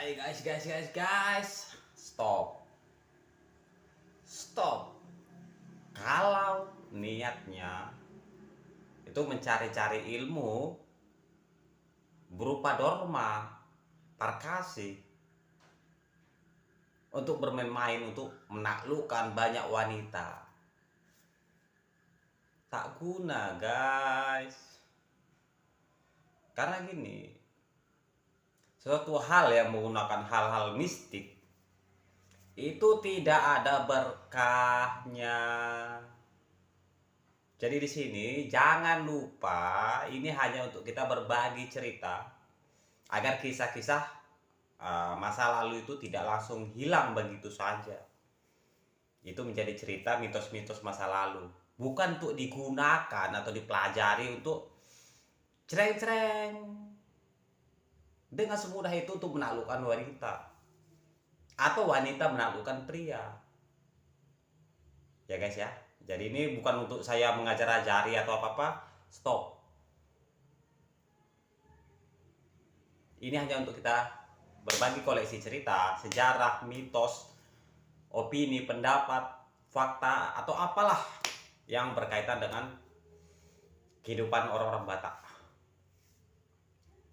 Guys, stop. Kalau niatnya itu mencari-cari ilmu berupa dorma, parkasi, untuk bermain-main, untuk menaklukkan banyak wanita, tak guna guys. Karena gini, suatu hal yang menggunakan hal-hal mistik itu tidak ada berkahnya. Jadi di sini jangan lupa, ini hanya untuk kita berbagi cerita agar kisah-kisah masa lalu itu tidak langsung hilang begitu saja. Itu menjadi cerita mitos-mitos masa lalu, bukan untuk digunakan atau dipelajari untuk cereng-cereng dengan semudah itu untuk menaklukkan wanita atau wanita menaklukkan pria. Ya guys ya. Jadi ini bukan untuk saya mengajar-ajari atau apa-apa. Stop. Ini hanya untuk kita berbagi koleksi cerita, sejarah, mitos, opini, pendapat, fakta, atau apalah yang berkaitan dengan kehidupan orang-orang Batak.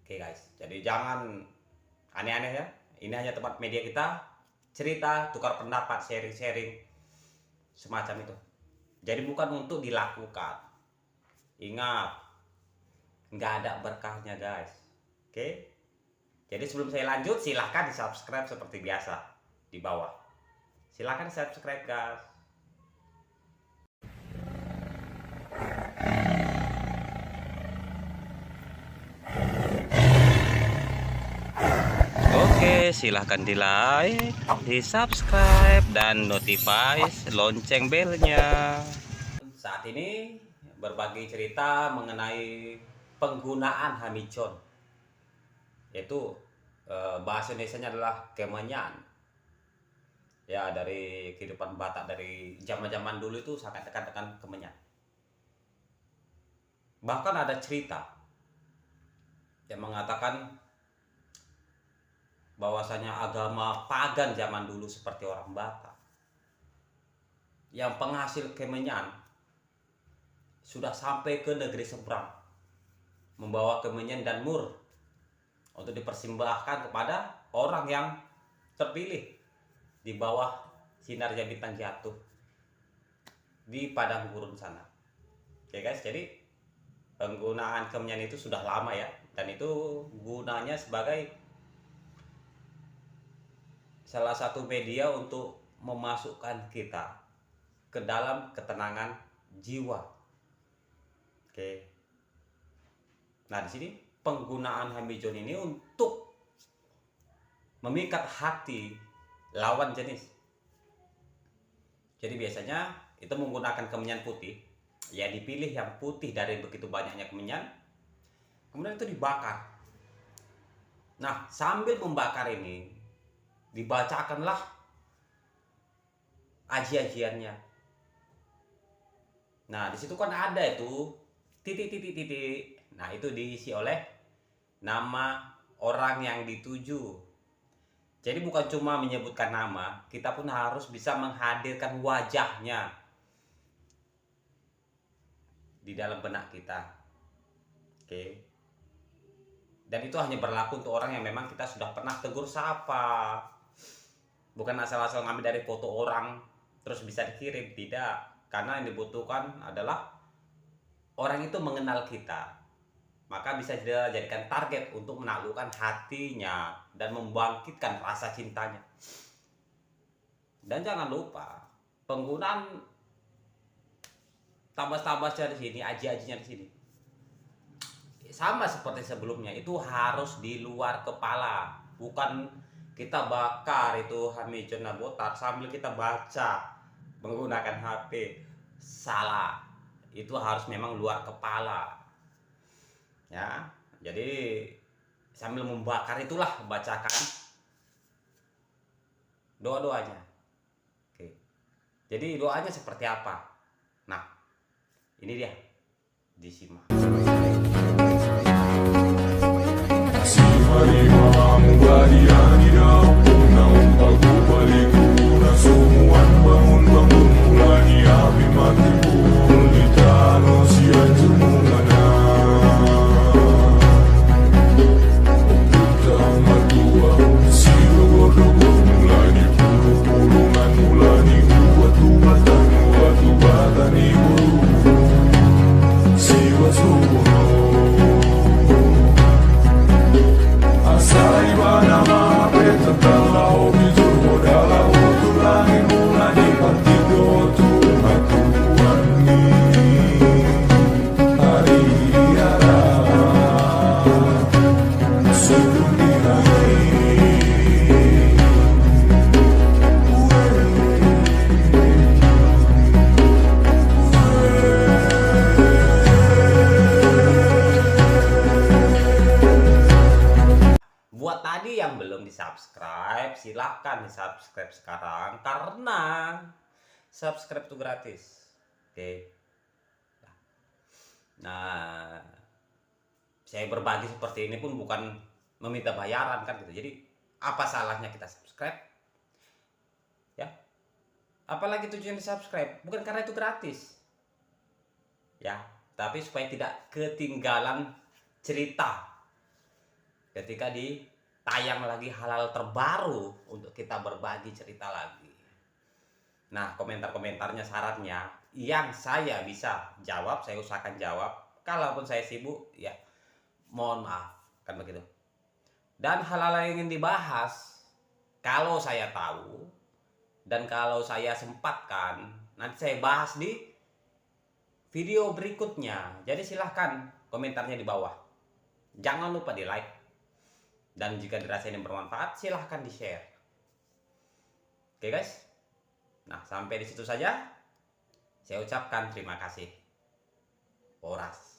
Oke guys, jadi jangan aneh-aneh ya. Ini hanya tempat media kita cerita, tukar pendapat, sharing-sharing semacam itu. Jadi bukan untuk dilakukan. Ingat, nggak ada berkahnya guys. Oke. Jadi sebelum saya lanjut, silahkan di subscribe seperti biasa di bawah. Silahkan subscribe guys. Oke, silahkan di like, di subscribe, dan notify lonceng belnya. Saat ini berbagi cerita mengenai penggunaan hamicon, yaitu bahasa Indonesianya adalah kemenyan. Ya, dari kehidupan Batak dari zaman-zaman dulu itu sangat tekan-tekan kemenyan. Bahkan ada cerita yang mengatakan bahwasanya agama pagan zaman dulu seperti orang Batak yang penghasil kemenyan sudah sampai ke negeri seberang, membawa kemenyan dan mur untuk dipersembahkan kepada orang yang terpilih di bawah sinarnya bintang jatuh di padang gurun sana. Oke guys, jadi penggunaan kemenyan itu sudah lama ya, dan itu gunanya sebagai salah satu media untuk memasukkan kita ke dalam ketenangan jiwa. Oke. Nah, di sini penggunaan hamicon ini untuk memikat hati lawan jenis. Jadi biasanya itu menggunakan kemenyan putih. Ya, dipilih yang putih dari begitu banyaknya kemenyan. Kemudian itu dibakar. Nah, sambil membakar ini dibacakanlah aji-ajiannya. Nah, di situ kan ada itu titik-titik-titik. Nah, itu diisi oleh nama orang yang dituju. Jadi bukan cuma menyebutkan nama, kita pun harus bisa menghadirkan wajahnya di dalam benak kita. Oke. Dan itu hanya berlaku untuk orang yang memang kita sudah pernah tegur sapa. Bukan asal-asal ngambil dari foto orang terus bisa dikirim, tidak. Karena yang dibutuhkan adalah orang itu mengenal kita, maka bisa dijadikan target untuk menaklukkan hatinya dan membangkitkan rasa cintanya. Dan jangan lupa penggunaan tabas-tabasnya di sini, aji-ajinya di sini, sama seperti sebelumnya, itu harus di luar kepala. Bukan kita bakar itu hamicon botar sambil kita baca menggunakan HP. Salah. Itu harus memang luar kepala. Ya. Jadi sambil membakar itulah bacakan doa-doanya. Oke. Jadi doanya seperti apa? Nah, ini dia. Disimak. Guardiani chiama per setelah hobi suruh dalam waktu lagi mulai partido tu matuan ni hari ada sedunia Buat tadi yang belum di-subscribe, silahkan di-subscribe sekarang karena subscribe itu gratis. Oke. Nah, saya berbagi seperti ini pun bukan meminta bayaran kan gitu. Jadi apa salahnya kita subscribe? Ya. Apalagi tujuan di-subscribe? Bukan karena itu gratis. Ya, tapi supaya tidak ketinggalan cerita ketika tayang lagi hal-hal terbaru untuk kita berbagi cerita lagi. Nah, komentar-komentarnya syaratnya yang saya bisa jawab, saya usahakan jawab. Kalaupun saya sibuk, ya mohon maaf, kan begitu. Dan hal-hal yang ingin dibahas, kalau saya tahu dan kalau saya sempatkan, nanti saya bahas di video berikutnya. Jadi silahkan komentarnya di bawah. Jangan lupa di like. Dan jika dirasa ini bermanfaat, silahkan di-share. Oke guys. Nah, sampai di situ saja. Saya ucapkan terima kasih. Horas.